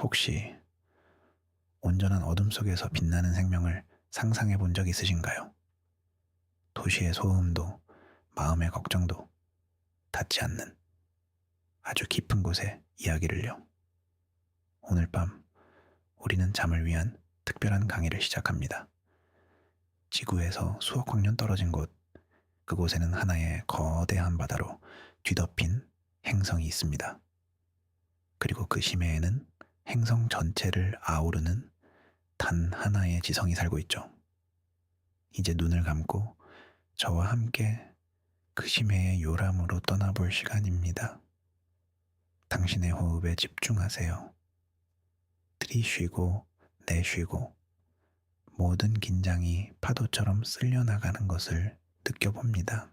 혹시 온전한 어둠 속에서 빛나는 생명을 상상해 본 적 있으신가요? 도시의 소음도 마음의 걱정도 닿지 않는 아주 깊은 곳의 이야기를요. 오늘 밤 우리는 잠을 위한 특별한 강의를 시작합니다. 지구에서 수억 광년 떨어진 곳, 그곳에는 하나의 거대한 바다로 뒤덮인 행성이 있습니다. 그리고 그 심해에는 행성 전체를 아우르는 단 하나의 지성이 살고 있죠. 이제 눈을 감고 저와 함께 그 심해의 요람으로 떠나볼 시간입니다. 당신의 호흡에 집중하세요. 들이쉬고 내쉬고 모든 긴장이 파도처럼 쓸려나가는 것을 느껴봅니다.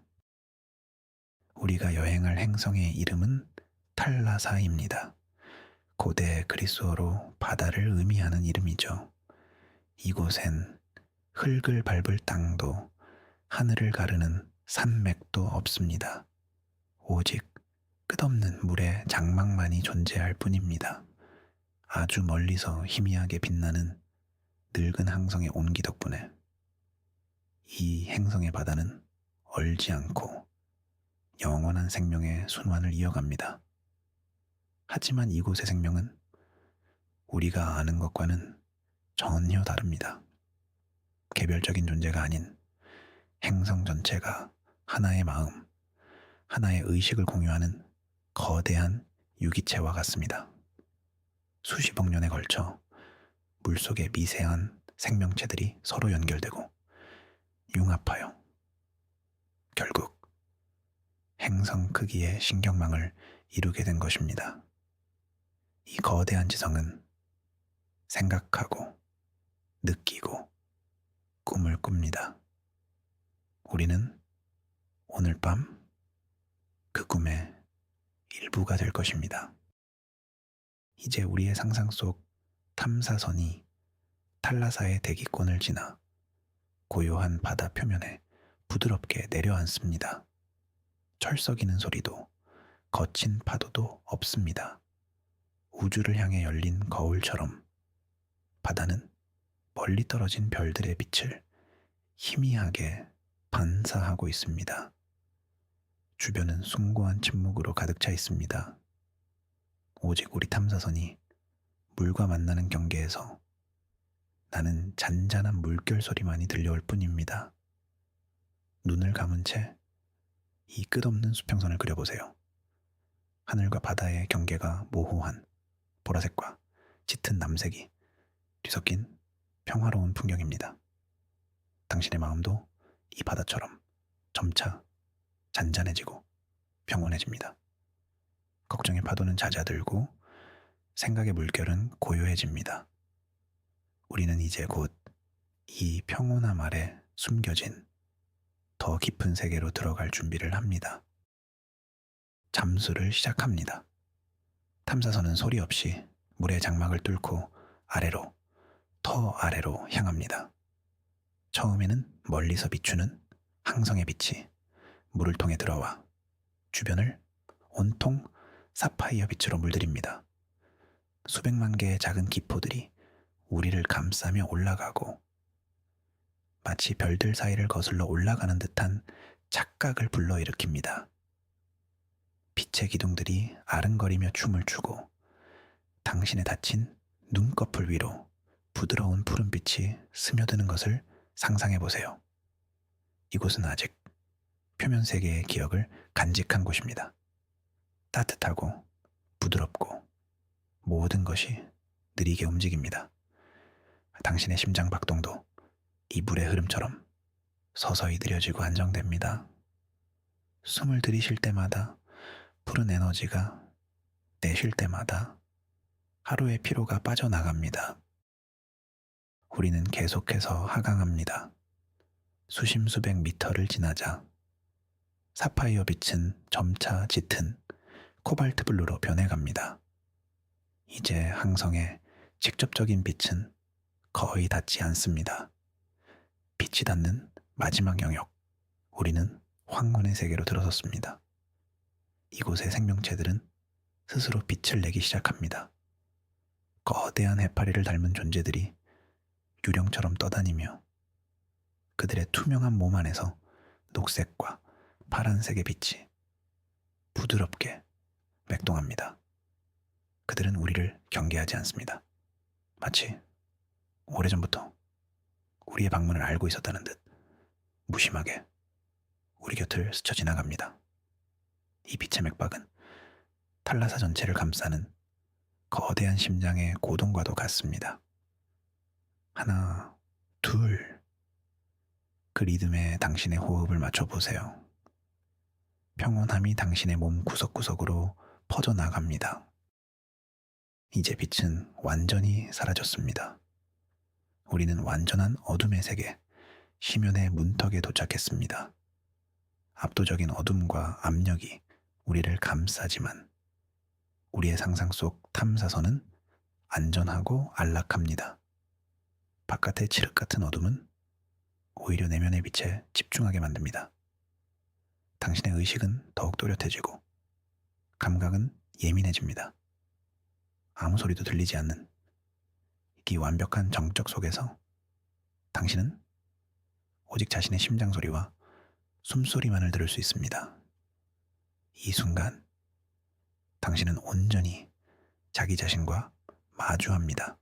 우리가 여행할 행성의 이름은 탈라사입니다. 고대 그리스어로 바다를 의미하는 이름이죠. 이곳엔 흙을 밟을 땅도 하늘을 가르는 산맥도 없습니다. 오직 끝없는 물의 장막만이 존재할 뿐입니다. 아주 멀리서 희미하게 빛나는 늙은 항성의 온기 덕분에 이 행성의 바다는 얼지 않고 영원한 생명의 순환을 이어갑니다. 하지만 이곳의 생명은 우리가 아는 것과는 전혀 다릅니다. 개별적인 존재가 아닌 행성 전체가 하나의 마음, 하나의 의식을 공유하는 거대한 유기체와 같습니다. 수십억 년에 걸쳐 물속의 미세한 생명체들이 서로 연결되고 융합하여 결국 행성 크기의 신경망을 이루게 된 것입니다. 이 거대한 지성은 생각하고 느끼고 꿈을 꿉니다. 우리는 오늘 밤 그 꿈의 일부가 될 것입니다. 이제 우리의 상상 속 탐사선이 탈라사의 대기권을 지나 고요한 바다 표면에 부드럽게 내려앉습니다. 철썩이는 소리도 거친 파도도 없습니다. 우주를 향해 열린 거울처럼 바다는 멀리 떨어진 별들의 빛을 희미하게 반사하고 있습니다. 주변은 숭고한 침묵으로 가득 차 있습니다. 오직 우리 탐사선이 물과 만나는 경계에서 나는 잔잔한 물결 소리만이 들려올 뿐입니다. 눈을 감은 채 이 끝없는 수평선을 그려보세요. 하늘과 바다의 경계가 모호한 보라색과 짙은 남색이 뒤섞인 평화로운 풍경입니다. 당신의 마음도 이 바다처럼 점차 잔잔해지고 평온해집니다. 걱정의 파도는 잦아들고 생각의 물결은 고요해집니다. 우리는 이제 곧 이 평온함 아래 숨겨진 더 깊은 세계로 들어갈 준비를 합니다. 잠수를 시작합니다. 탐사선은 소리 없이 물의 장막을 뚫고 아래로, 더 아래로 향합니다. 처음에는 멀리서 비추는 항성의 빛이 물을 통해 들어와 주변을 온통 사파이어 빛으로 물들입니다. 수백만 개의 작은 기포들이 우리를 감싸며 올라가고 마치 별들 사이를 거슬러 올라가는 듯한 착각을 불러일으킵니다. 빛의 기둥들이 아른거리며 춤을 추고 당신의 닫힌 눈꺼풀 위로 부드러운 푸른빛이 스며드는 것을 상상해보세요. 이곳은 아직 표면 세계의 기억을 간직한 곳입니다. 따뜻하고 부드럽고 모든 것이 느리게 움직입니다. 당신의 심장 박동도 이 물의 흐름처럼 서서히 느려지고 안정됩니다. 숨을 들이쉴 때마다 푸른 에너지가, 내쉴 때마다 하루의 피로가 빠져나갑니다. 우리는 계속해서 하강합니다. 수십 미터를 지나자 사파이어 빛은 점차 짙은 코발트 블루로 변해갑니다. 이제 항성의 직접적인 빛은 거의 닿지 않습니다. 빛이 닿는 마지막 영역, 우리는 황혼의 세계로 들어섰습니다. 이곳의 생명체들은 스스로 빛을 내기 시작합니다. 거대한 해파리를 닮은 존재들이 유령처럼 떠다니며 그들의 투명한 몸 안에서 녹색과 파란색의 빛이 부드럽게 맥동합니다. 그들은 우리를 경계하지 않습니다. 마치 오래전부터 우리의 방문을 알고 있었다는 듯 무심하게 우리 곁을 스쳐 지나갑니다. 이 빛의 맥박은 탈라사 전체를 감싸는 거대한 심장의 고동과도 같습니다. 하나, 둘. 그 리듬에 당신의 호흡을 맞춰보세요. 평온함이 당신의 몸 구석구석으로 퍼져나갑니다. 이제 빛은 완전히 사라졌습니다. 우리는 완전한 어둠의 세계, 심연의 문턱에 도착했습니다. 압도적인 어둠과 압력이 우리를 감싸지만 우리의 상상 속 탐사선은 안전하고 안락합니다. 바깥의 칠흑 같은 어둠은 오히려 내면의 빛에 집중하게 만듭니다. 당신의 의식은 더욱 또렷해지고 감각은 예민해집니다. 아무 소리도 들리지 않는 이 완벽한 정적 속에서 당신은 오직 자신의 심장 소리와 숨소리만을 들을 수 있습니다. 이 순간 당신은 온전히 자기 자신과 마주합니다.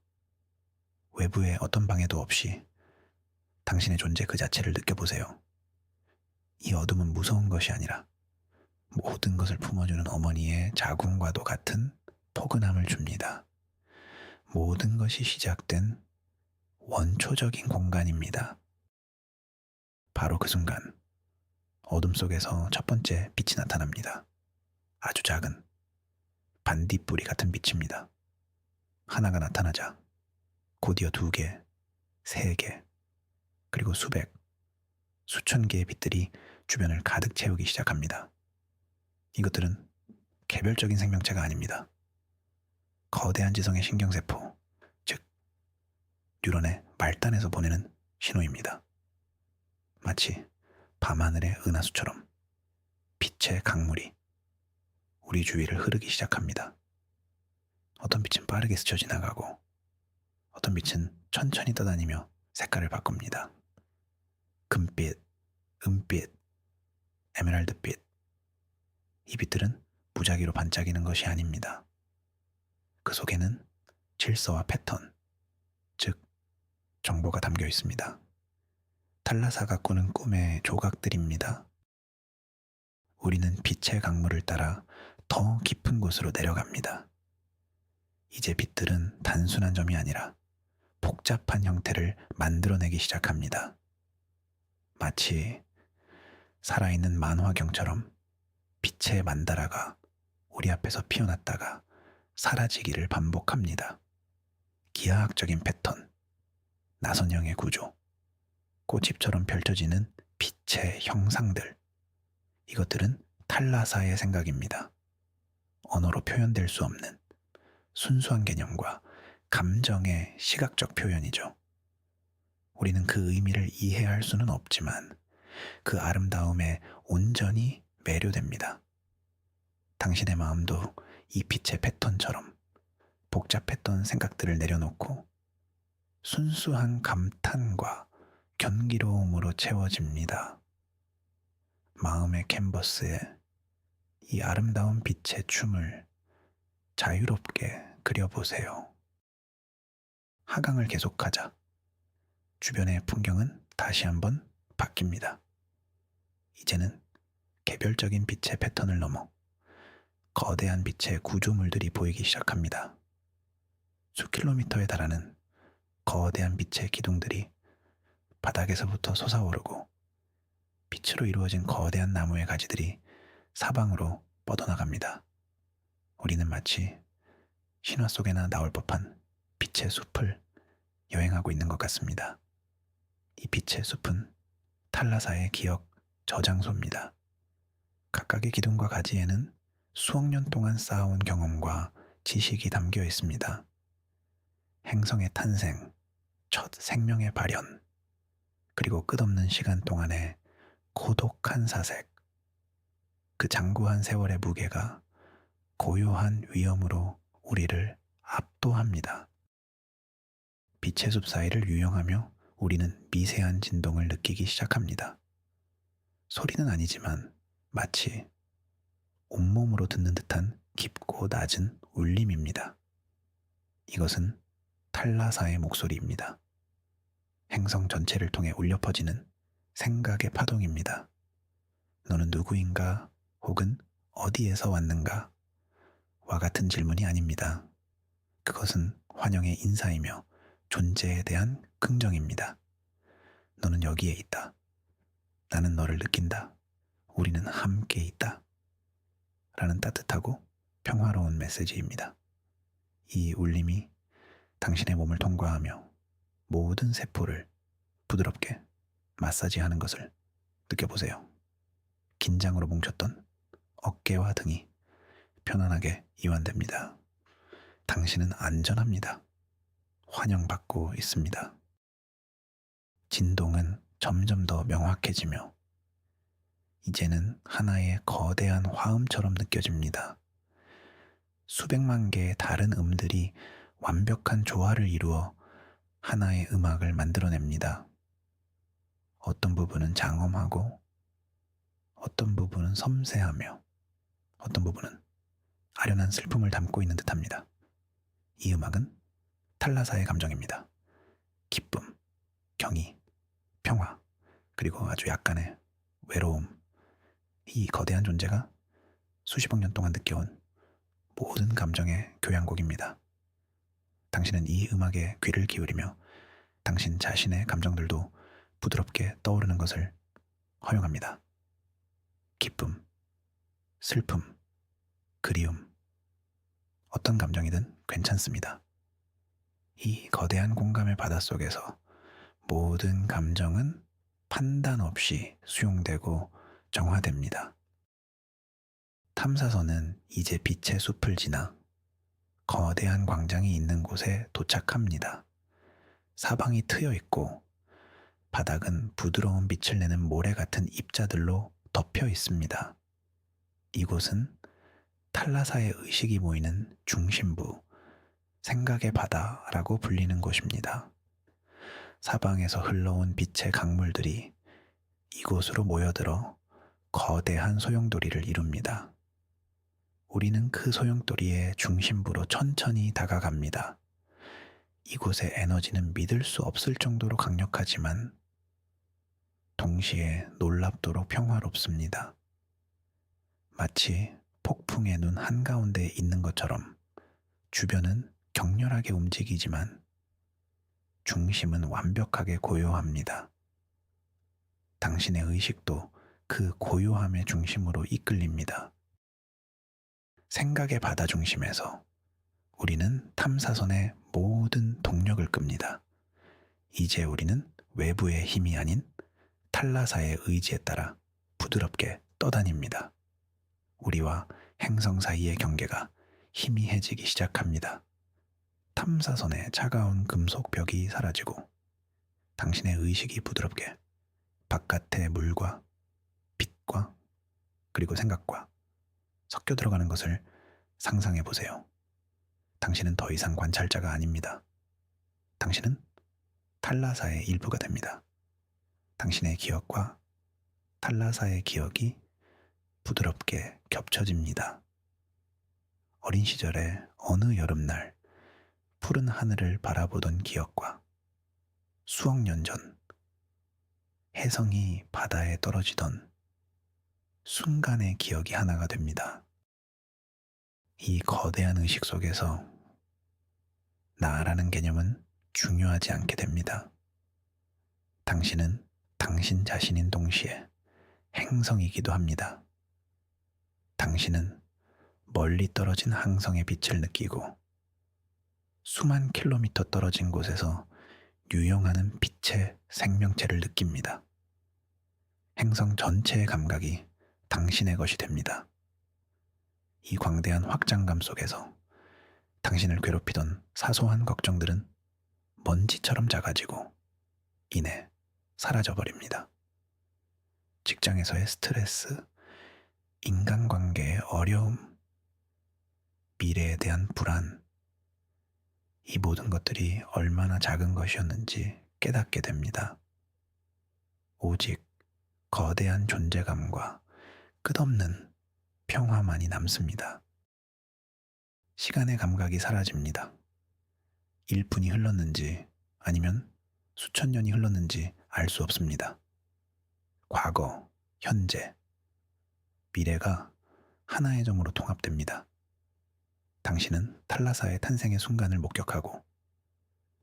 외부의 어떤 방해도 없이 당신의 존재 그 자체를 느껴보세요. 이 어둠은 무서운 것이 아니라 모든 것을 품어주는 어머니의 자궁과도 같은 포근함을 줍니다. 모든 것이 시작된 원초적인 공간입니다. 바로 그 순간 어둠 속에서 첫 번째 빛이 나타납니다. 아주 작은 반딧불이 같은 빛입니다. 하나가 나타나자 곧이어 2개, 3개, 그리고 수백, 수천 개의 빛들이 주변을 가득 채우기 시작합니다. 이것들은 개별적인 생명체가 아닙니다. 거대한 지성의 신경세포, 즉 뉴런의 말단에서 보내는 신호입니다. 마치 밤하늘의 은하수처럼 빛의 강물이 우리 주위를 흐르기 시작합니다. 어떤 빛은 빠르게 스쳐 지나가고 어떤 빛은 천천히 떠다니며 색깔을 바꿉니다. 금빛, 은빛, 에메랄드빛. 이 빛들은 무작위로 반짝이는 것이 아닙니다. 그 속에는 질서와 패턴, 즉 정보가 담겨 있습니다. 탈라사가 꾸는 꿈의 조각들입니다. 우리는 빛의 강물을 따라 더 깊은 곳으로 내려갑니다. 이제 빛들은 단순한 점이 아니라 복잡한 형태를 만들어내기 시작합니다. 마치 살아있는 만화경처럼 빛의 만다라가 우리 앞에서 피어났다가 사라지기를 반복합니다. 기하학적인 패턴, 나선형의 구조, 꽃잎처럼 펼쳐지는 빛의 형상들. 이것들은 탈라사의 생각입니다. 언어로 표현될 수 없는 순수한 개념과 감정의 시각적 표현이죠. 우리는 그 의미를 이해할 수는 없지만 그 아름다움에 온전히 매료됩니다. 당신의 마음도 이 빛의 패턴처럼 복잡했던 생각들을 내려놓고 순수한 감탄과 경기로움으로 채워집니다. 마음의 캔버스에 이 아름다운 빛의 춤을 자유롭게 그려보세요. 하강을 계속하자 주변의 풍경은 다시 한번 바뀝니다. 이제는 개별적인 빛의 패턴을 넘어 거대한 빛의 구조물들이 보이기 시작합니다. 수킬로미터에 달하는 거대한 빛의 기둥들이 바닥에서부터 솟아오르고 빛으로 이루어진 거대한 나무의 가지들이 사방으로 뻗어나갑니다. 우리는 마치 신화 속에나 나올 법한 빛의 숲을 여행하고 있는 것 같습니다. 이 빛의 숲은 탈라사의 기억 저장소입니다. 각각의 기둥과 가지에는 수억 년 동안 쌓아온 경험과 지식이 담겨 있습니다. 행성의 탄생, 첫 생명의 발현, 그리고 끝없는 시간 동안의 고독한 사색. 그 장구한 세월의 무게가 고요한 위엄으로 우리를 압도합니다. 빛의 숲 사이를 유영하며 우리는 미세한 진동을 느끼기 시작합니다. 소리는 아니지만 마치 온몸으로 듣는 듯한 깊고 낮은 울림입니다. 이것은 탈라사의 목소리입니다. 행성 전체를 통해 울려 퍼지는 생각의 파동입니다. 너는 누구인가 혹은 어디에서 왔는가? 와 같은 질문이 아닙니다. 그것은 환영의 인사이며 존재에 대한 긍정입니다. 너는 여기에 있다. 나는 너를 느낀다. 우리는 함께 있다. 라는 따뜻하고 평화로운 메시지입니다. 이 울림이 당신의 몸을 통과하며 모든 세포를 부드럽게 마사지하는 것을 느껴보세요. 긴장으로 뭉쳤던 어깨와 등이 편안하게 이완됩니다. 당신은 안전합니다. 환영받고 있습니다. 진동은 점점 더 명확해지며 이제는 하나의 거대한 화음처럼 느껴집니다. 수백만 개의 다른 음들이 완벽한 조화를 이루어 하나의 음악을 만들어냅니다. 어떤 부분은 장엄하고 어떤 부분은 섬세하며 어떤 부분은 아련한 슬픔을 담고 있는 듯합니다. 이 음악은 탈라사의 감정입니다. 기쁨, 경의, 평화, 그리고 아주 약간의 외로움. 이 거대한 존재가 수십억 년 동안 느껴온 모든 감정의 교향곡입니다. 당신은 이 음악에 귀를 기울이며 당신 자신의 감정들도 부드럽게 떠오르는 것을 허용합니다. 기쁨, 슬픔, 그리움, 어떤 감정이든 괜찮습니다. 이 거대한 공감의 바닷속에서 모든 감정은 판단 없이 수용되고 정화됩니다. 탐사선은 이제 빛의 숲을 지나 거대한 광장이 있는 곳에 도착합니다. 사방이 트여 있고 바닥은 부드러운 빛을 내는 모래 같은 입자들로 덮여 있습니다. 이곳은 탈라사의 의식이 모이는 중심부, 생각의 바다라고 불리는 곳입니다. 사방에서 흘러온 빛의 강물들이 이곳으로 모여들어 거대한 소용돌이를 이룹니다. 우리는 그 소용돌이의 중심부로 천천히 다가갑니다. 이곳의 에너지는 믿을 수 없을 정도로 강력하지만 동시에 놀랍도록 평화롭습니다. 마치 폭풍의 눈 한가운데에 있는 것처럼 주변은 격렬하게 움직이지만 중심은 완벽하게 고요합니다. 당신의 의식도 그 고요함의 중심으로 이끌립니다. 생각의 바다 중심에서 우리는 탐사선의 모든 동력을 끕니다. 이제 우리는 외부의 힘이 아닌 탈라사의 의지에 따라 부드럽게 떠다닙니다. 우리와 행성 사이의 경계가 희미해지기 시작합니다. 탐사선의 차가운 금속 벽이 사라지고 당신의 의식이 부드럽게 바깥의 물과 빛과 그리고 생각과 섞여 들어가는 것을 상상해 보세요. 당신은 더 이상 관찰자가 아닙니다. 당신은 탈라사의 일부가 됩니다. 당신의 기억과 탈라사의 기억이 부드럽게 겹쳐집니다. 어린 시절의 어느 여름날 푸른 하늘을 바라보던 기억과 수억 년 전 혜성이 바다에 떨어지던 순간의 기억이 하나가 됩니다. 이 거대한 의식 속에서 나라는 개념은 중요하지 않게 됩니다. 당신은 당신 자신인 동시에 행성이기도 합니다. 당신은 멀리 떨어진 항성의 빛을 느끼고 수만 킬로미터 떨어진 곳에서 유영하는 빛의 생명체를 느낍니다. 행성 전체의 감각이 당신의 것이 됩니다. 이 광대한 확장감 속에서 당신을 괴롭히던 사소한 걱정들은 먼지처럼 작아지고 이내 사라져버립니다. 직장에서의 스트레스, 인간관계의 어려움, 미래에 대한 불안, 이 모든 것들이 얼마나 작은 것이었는지 깨닫게 됩니다. 오직 거대한 존재감과 끝없는 평화만이 남습니다. 시간의 감각이 사라집니다. 1분이 흘렀는지 아니면 수천 년이 흘렀는지 알 수 없습니다. 과거, 현재, 미래가 하나의 점으로 통합됩니다. 당신은 탈라사의 탄생의 순간을 목격하고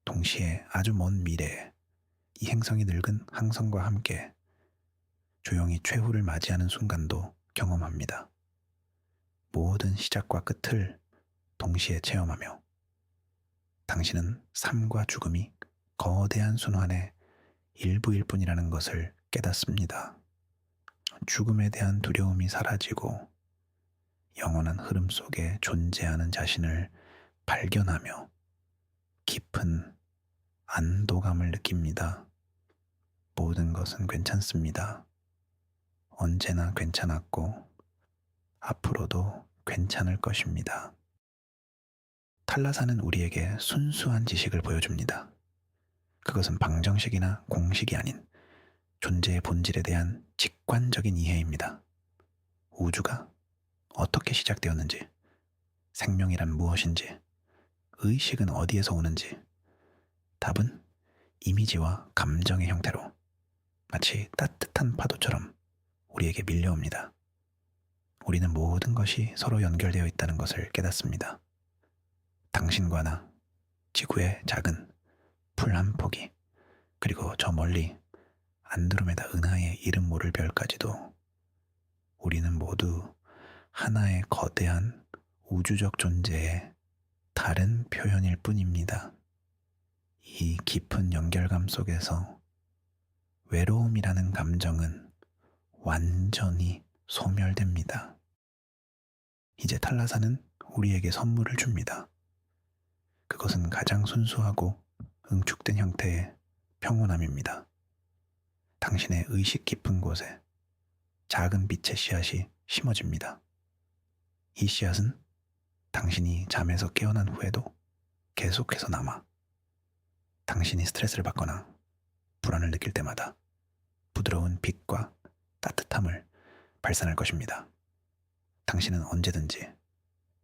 동시에 아주 먼 미래에 이 행성이 늙은 항성과 함께 조용히 최후를 맞이하는 순간도 경험합니다. 모든 시작과 끝을 동시에 체험하며 당신은 삶과 죽음이 거대한 순환의 일부일 뿐이라는 것을 깨닫습니다. 죽음에 대한 두려움이 사라지고 영원한 흐름 속에 존재하는 자신을 발견하며 깊은 안도감을 느낍니다. 모든 것은 괜찮습니다. 언제나 괜찮았고 앞으로도 괜찮을 것입니다. 탈라사는 우리에게 순수한 지식을 보여줍니다. 그것은 방정식이나 공식이 아닌 존재의 본질에 대한 직관적인 이해입니다. 우주가 어떻게 시작되었는지, 생명이란 무엇인지, 의식은 어디에서 오는지, 답은 이미지와 감정의 형태로 마치 따뜻한 파도처럼 우리에게 밀려옵니다. 우리는 모든 것이 서로 연결되어 있다는 것을 깨닫습니다. 당신과 나, 지구의 작은 풀 한 포기, 그리고 저 멀리 안드로메다 은하의 이름 모를 별까지도 우리는 모두 하나의 거대한 우주적 존재의 다른 표현일 뿐입니다. 이 깊은 연결감 속에서 외로움이라는 감정은 완전히 소멸됩니다. 이제 탈라사는 우리에게 선물을 줍니다. 그것은 가장 순수하고 응축된 형태의 평온함입니다. 당신의 의식 깊은 곳에 작은 빛의 씨앗이 심어집니다. 이 씨앗은 당신이 잠에서 깨어난 후에도 계속해서 남아 당신이 스트레스를 받거나 불안을 느낄 때마다 부드러운 빛과 따뜻함을 발산할 것입니다. 당신은 언제든지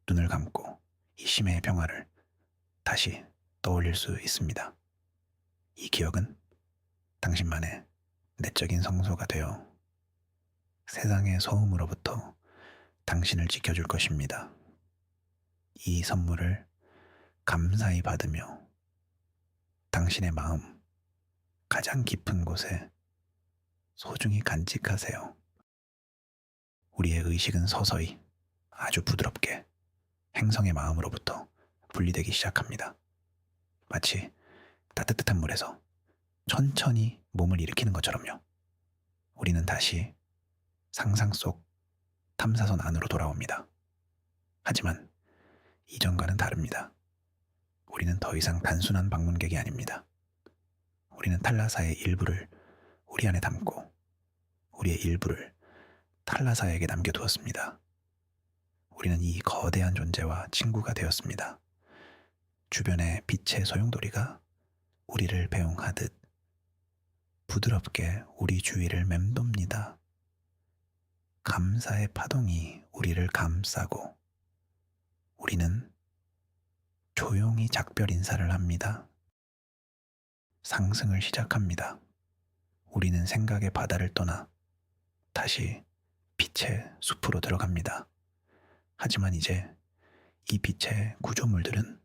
눈을 감고 이 심해의 평화를 다시 떠올릴 수 있습니다. 이 기억은 당신만의 내적인 성소가 되어 세상의 소음으로부터 당신을 지켜줄 것입니다. 이 선물을 감사히 받으며 당신의 마음 가장 깊은 곳에 소중히 간직하세요. 우리의 의식은 서서히 아주 부드럽게 행성의 마음으로부터 분리되기 시작합니다. 마치 따뜻한 물에서 천천히 몸을 일으키는 것처럼요. 우리는 다시 상상 속 탐사선 안으로 돌아옵니다. 하지만 이전과는 다릅니다. 우리는 더 이상 단순한 방문객이 아닙니다. 우리는 탈라사의 일부를 우리 안에 담고 우리의 일부를 탈라사에게 남겨두었습니다. 우리는 이 거대한 존재와 친구가 되었습니다. 주변의 빛의 소용돌이가 우리를 배웅하듯 부드럽게 우리 주위를 맴돕니다. 감사의 파동이 우리를 감싸고 우리는 조용히 작별 인사를 합니다. 상승을 시작합니다. 우리는 생각의 바다를 떠나 다시 빛의 숲으로 들어갑니다. 하지만 이제 이 빛의 구조물들은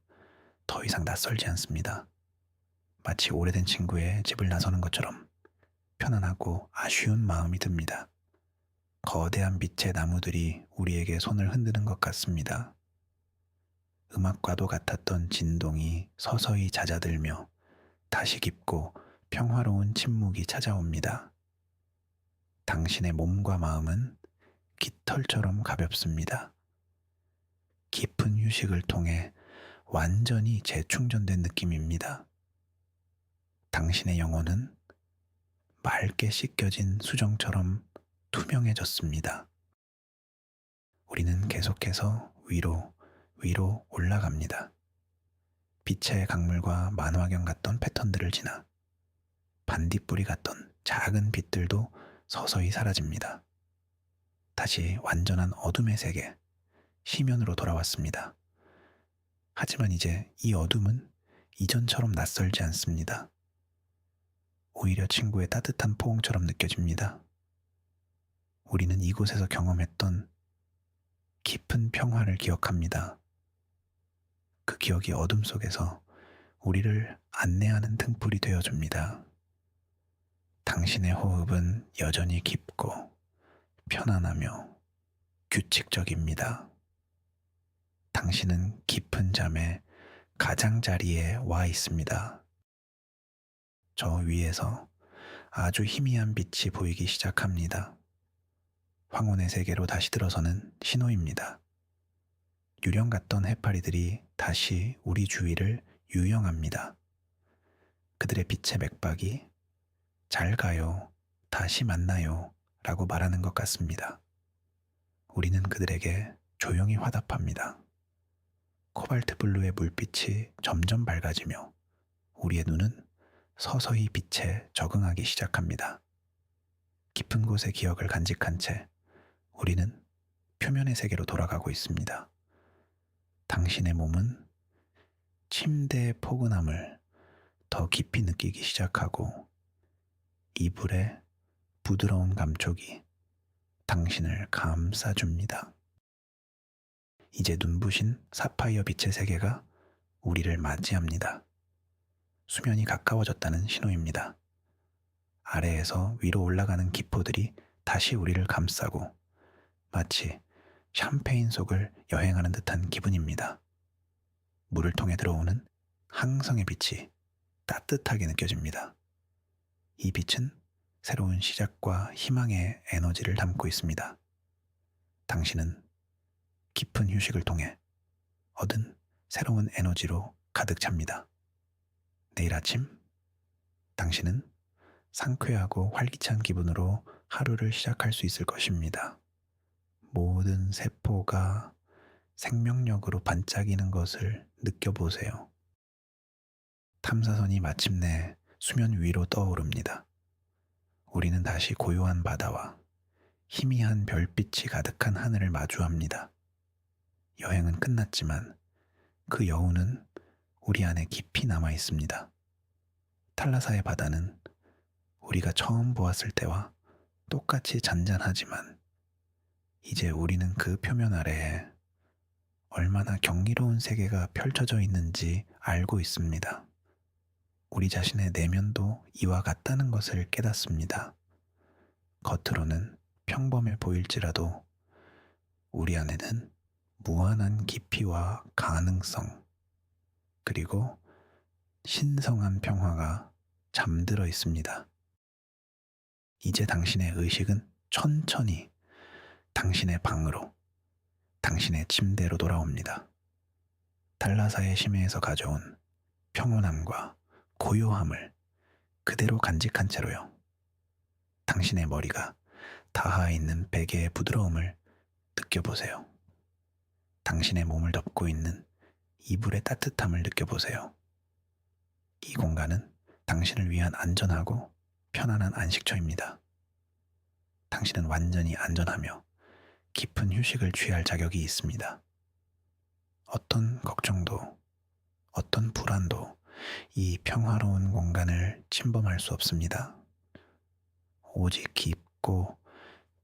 더 이상 낯설지 않습니다. 마치 오래된 친구의 집을 나서는 것처럼 편안하고 아쉬운 마음이 듭니다. 거대한 빛의 나무들이 우리에게 손을 흔드는 것 같습니다. 음악과도 같았던 진동이 서서히 잦아들며 다시 깊고 평화로운 침묵이 찾아옵니다. 당신의 몸과 마음은 깃털처럼 가볍습니다. 깊은 휴식을 통해 완전히 재충전된 느낌입니다. 당신의 영혼은 맑게 씻겨진 수정처럼 투명해졌습니다. 우리는 계속해서 위로 올라갑니다. 빛의 강물과 만화경 같던 패턴들을 지나 반딧불이 같던 작은 빛들도 서서히 사라집니다. 다시 완전한 어둠의 세계, 시면으로 돌아왔습니다. 하지만 이제 이 어둠은 이전처럼 낯설지 않습니다. 오히려 친구의 따뜻한 포옹처럼 느껴집니다. 우리는 이곳에서 경험했던 깊은 평화를 기억합니다. 그 기억이 어둠 속에서 우리를 안내하는 등불이 되어줍니다. 당신의 호흡은 여전히 깊고 편안하며 규칙적입니다. 당신은 깊은 잠의 가장자리에 와 있습니다. 저 위에서 아주 희미한 빛이 보이기 시작합니다. 황혼의 세계로 다시 들어서는 신호입니다. 유령 같던 해파리들이 다시 우리 주위를 유영합니다. 그들의 빛의 맥박이 잘 가요, 다시 만나요 라고 말하는 것 같습니다. 우리는 그들에게 조용히 화답합니다. 코발트 블루의 물빛이 점점 밝아지며 우리의 눈은 서서히 빛에 적응하기 시작합니다. 깊은 곳의 기억을 간직한 채 우리는 표면의 세계로 돌아가고 있습니다. 당신의 몸은 침대의 포근함을 더 깊이 느끼기 시작하고 이불의 부드러운 감촉이 당신을 감싸줍니다. 이제 눈부신 사파이어 빛의 세계가 우리를 맞이합니다. 수면이 가까워졌다는 신호입니다. 아래에서 위로 올라가는 기포들이 다시 우리를 감싸고 마치 샴페인 속을 여행하는 듯한 기분입니다. 물을 통해 들어오는 항성의 빛이 따뜻하게 느껴집니다. 이 빛은 새로운 시작과 희망의 에너지를 담고 있습니다. 당신은 깊은 휴식을 통해 얻은 새로운 에너지로 가득 찹니다. 내일 아침 당신은 상쾌하고 활기찬 기분으로 하루를 시작할 수 있을 것입니다. 모든 세포가 생명력으로 반짝이는 것을 느껴보세요. 탐사선이 마침내 수면 위로 떠오릅니다. 우리는 다시 고요한 바다와 희미한 별빛이 가득한 하늘을 마주합니다. 여행은 끝났지만 그 여운은 우리 안에 깊이 남아 있습니다. 탈라사의 바다는 우리가 처음 보았을 때와 똑같이 잔잔하지만 이제 우리는 그 표면 아래에 얼마나 경이로운 세계가 펼쳐져 있는지 알고 있습니다. 우리 자신의 내면도 이와 같다는 것을 깨닫습니다. 겉으로는 평범해 보일지라도 우리 안에는 무한한 깊이와 가능성, 그리고 신성한 평화가 잠들어 있습니다. 이제 당신의 의식은 천천히 당신의 방으로, 당신의 침대로 돌아옵니다. 달라사의 심해에서 가져온 평온함과 고요함을 그대로 간직한 채로요. 당신의 머리가 닿아 있는 베개의 부드러움을 느껴보세요. 당신의 몸을 덮고 있는 이불의 따뜻함을 느껴보세요. 이 공간은 당신을 위한 안전하고 편안한 안식처입니다. 당신은 완전히 안전하며 깊은 휴식을 취할 자격이 있습니다. 어떤 걱정도, 어떤 불안도 이 평화로운 공간을 침범할 수 없습니다. 오직 깊고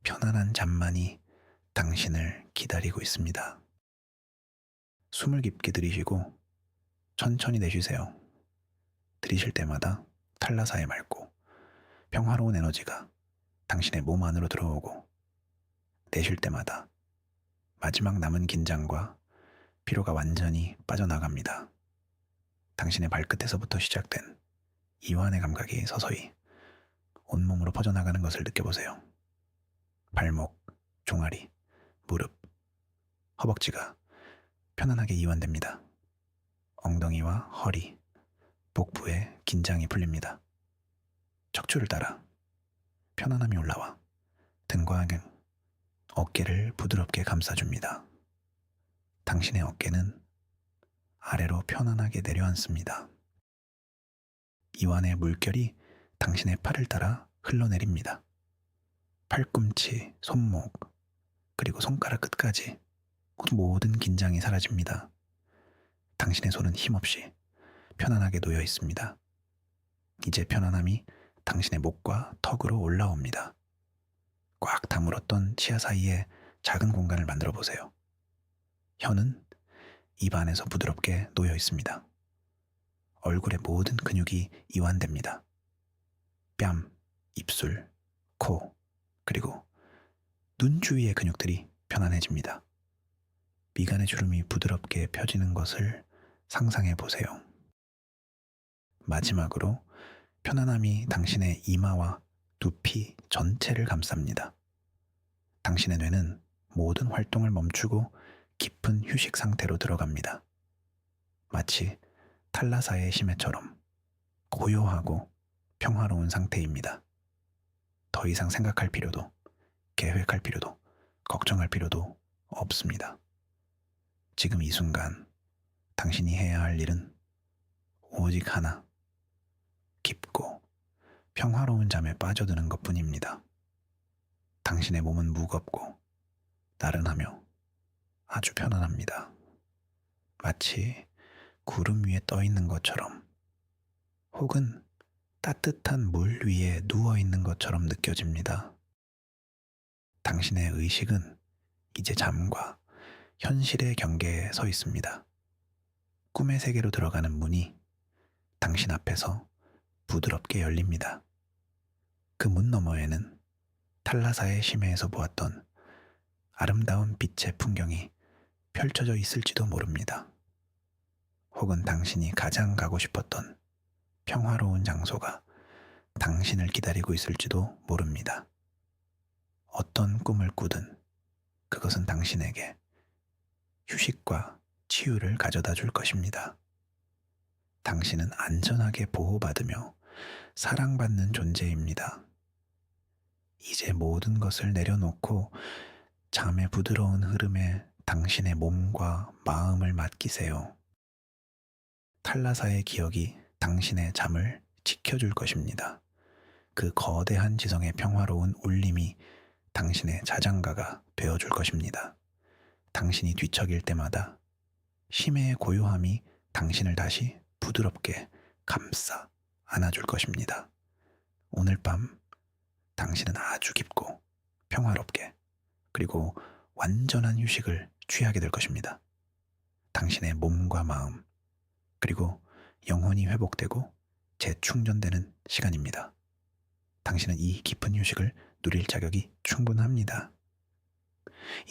편안한 잠만이 당신을 기다리고 있습니다. 숨을 깊게 들이쉬고 천천히 내쉬세요. 들이쉴 때마다 탈라사의 맑고 평화로운 에너지가 당신의 몸 안으로 들어오고 내쉴 때마다 마지막 남은 긴장과 피로가 완전히 빠져나갑니다. 당신의 발끝에서부터 시작된 이완의 감각이 서서히 온몸으로 퍼져나가는 것을 느껴보세요. 발목, 종아리, 무릎, 허벅지가 편안하게 이완됩니다. 엉덩이와 허리, 복부에 긴장이 풀립니다. 척추를 따라 편안함이 올라와 등과 어깨를 부드럽게 감싸줍니다. 당신의 어깨는 아래로 편안하게 내려앉습니다. 이완의 물결이 당신의 팔을 따라 흘러내립니다. 팔꿈치, 손목, 그리고 손가락 끝까지 모든 긴장이 사라집니다. 당신의 손은 힘없이 편안하게 놓여 있습니다. 이제 편안함이 당신의 목과 턱으로 올라옵니다. 꽉 다물었던 치아 사이에 작은 공간을 만들어 보세요. 혀는 입 안에서 부드럽게 놓여 있습니다. 얼굴의 모든 근육이 이완됩니다. 뺨, 입술, 코, 그리고 눈 주위의 근육들이 편안해집니다. 미간의 주름이 부드럽게 펴지는 것을 상상해 보세요. 마지막으로 편안함이 당신의 이마와 두피 전체를 감쌉니다. 당신의 뇌는 모든 활동을 멈추고 깊은 휴식 상태로 들어갑니다. 마치 탈라사의 심해처럼 고요하고 평화로운 상태입니다. 더 이상 생각할 필요도, 계획할 필요도, 걱정할 필요도 없습니다. 지금 이 순간 당신이 해야 할 일은 오직 하나, 깊고 평화로운 잠에 빠져드는 것뿐입니다. 당신의 몸은 무겁고 나른하며 아주 편안합니다. 마치 구름 위에 떠 있는 것처럼, 혹은 따뜻한 물 위에 누워 있는 것처럼 느껴집니다. 당신의 의식은 이제 잠과 현실의 경계에 서 있습니다. 꿈의 세계로 들어가는 문이 당신 앞에서 부드럽게 열립니다. 그 문 너머에는 탈라사의 심해에서 보았던 아름다운 빛의 풍경이 펼쳐져 있을지도 모릅니다. 혹은 당신이 가장 가고 싶었던 평화로운 장소가 당신을 기다리고 있을지도 모릅니다. 어떤 꿈을 꾸든 그것은 당신에게 휴식과 치유를 가져다 줄 것입니다. 당신은 안전하게 보호받으며 사랑받는 존재입니다. 이제 모든 것을 내려놓고 잠의 부드러운 흐름에 당신의 몸과 마음을 맡기세요. 탈라사의 기억이 당신의 잠을 지켜줄 것입니다. 그 거대한 지성의 평화로운 울림이 당신의 자장가가 되어줄 것입니다. 당신이 뒤척일 때마다 심해의 고요함이 당신을 다시 부드럽게 감싸 안아줄 것입니다. 오늘 밤 당신은 아주 깊고 평화롭게, 그리고 완전한 휴식을 취하게 될 것입니다. 당신의 몸과 마음, 그리고 영혼이 회복되고 재충전되는 시간입니다. 당신은 이 깊은 휴식을 누릴 자격이 충분합니다.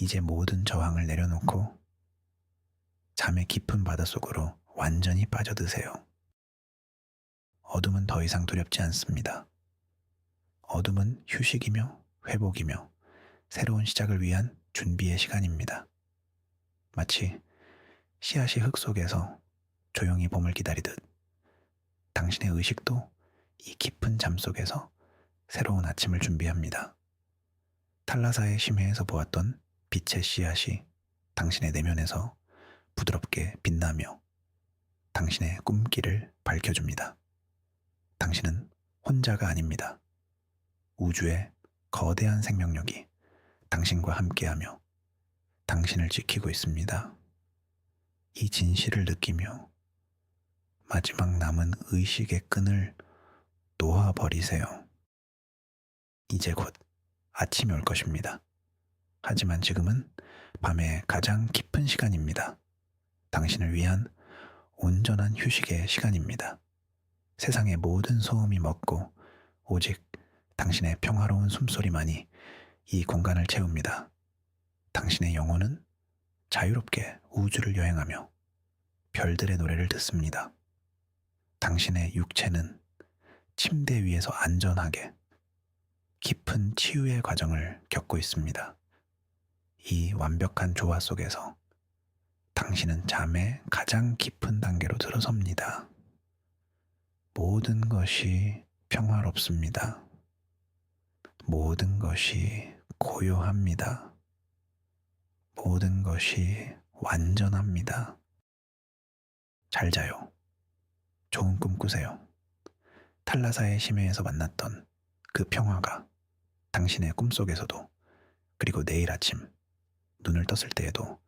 이제 모든 저항을 내려놓고 잠의 깊은 바닷속으로 완전히 빠져드세요. 어둠은 더 이상 두렵지 않습니다. 어둠은 휴식이며 회복이며 새로운 시작을 위한 준비의 시간입니다. 마치 씨앗이 흙 속에서 조용히 봄을 기다리듯 당신의 의식도 이 깊은 잠 속에서 새로운 아침을 준비합니다. 탈라사의 심해에서 보았던 빛의 씨앗이 당신의 내면에서 부드럽게 빛나며 당신의 꿈길을 밝혀줍니다. 당신은 혼자가 아닙니다. 우주의 거대한 생명력이 당신과 함께하며 당신을 지키고 있습니다. 이 진실을 느끼며 마지막 남은 의식의 끈을 놓아버리세요. 이제 곧 아침이 올 것입니다. 하지만 지금은 밤의 가장 깊은 시간입니다. 당신을 위한 온전한 휴식의 시간입니다. 세상의 모든 소음이 멎고 오직 당신의 평화로운 숨소리만이 이 공간을 채웁니다. 당신의 영혼은 자유롭게 우주를 여행하며 별들의 노래를 듣습니다. 당신의 육체는 침대 위에서 안전하게 깊은 치유의 과정을 겪고 있습니다. 이 완벽한 조화 속에서 당신은 잠의 가장 깊은 단계로 들어섭니다. 모든 것이 평화롭습니다. 모든 것이 고요합니다. 모든 것이 완전합니다. 잘 자요. 좋은 꿈 꾸세요. 탈라사의 심해에서 만났던 그 평화가 당신의 꿈속에서도, 그리고 내일 아침 눈을 떴을 때에도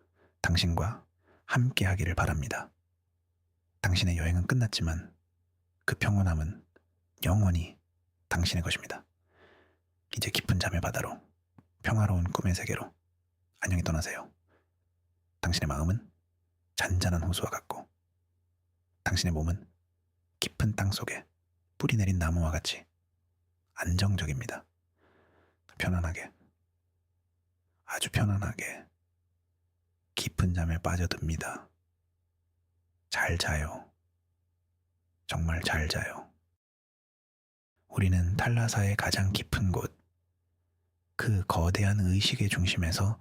당신과 함께 하기를 바랍니다. 당신의 여행은 끝났지만 그 평온함은 영원히 당신의 것입니다. 이제 깊은 잠의 바다로, 평화로운 꿈의 세계로 안녕히 떠나세요. 당신의 마음은 잔잔한 호수와 같고, 당신의 몸은 깊은 땅 속에 뿌리 내린 나무와 같이 안정적입니다. 편안하게, 아주 편안하게 깊은 잠에 빠져듭니다. 잘 자요. 정말 잘 자요. 우리는 탈라사의 가장 깊은 곳, 그 거대한 의식의 중심에서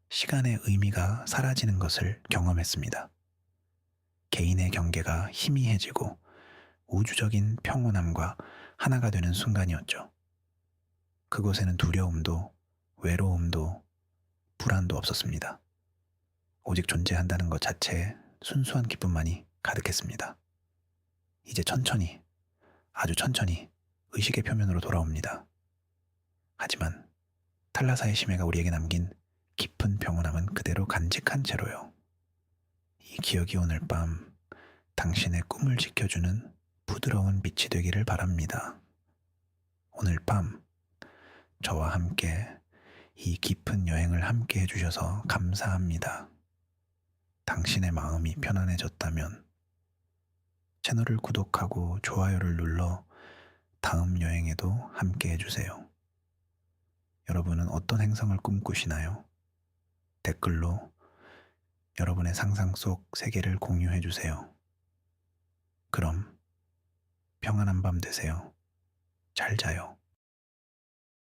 시간의 의미가 사라지는 것을 경험했습니다. 개인의 경계가 희미해지고 우주적인 평온함과 하나가 되는 순간이었죠. 그곳에는 두려움도, 외로움도, 불안도 없었습니다. 오직 존재한다는 것 자체에 순수한 기쁨만이 가득했습니다. 이제 천천히, 아주 천천히 의식의 표면으로 돌아옵니다. 하지만 탈라사의 심해가 우리에게 남긴 깊은 평온함은 그대로 간직한 채로요. 이 기억이 오늘 밤 당신의 꿈을 지켜주는 부드러운 빛이 되기를 바랍니다. 오늘 밤 저와 함께 이 깊은 여행을 함께 해주셔서 감사합니다. 당신의 마음이 편안해졌다면 채널을 구독하고 좋아요를 눌러 다음 여행에도 함께 해주세요. 여러분은 어떤 행성을 꿈꾸시나요? 댓글로 여러분의 상상 속 세계를 공유해주세요. 그럼 평안한 밤 되세요. 잘 자요.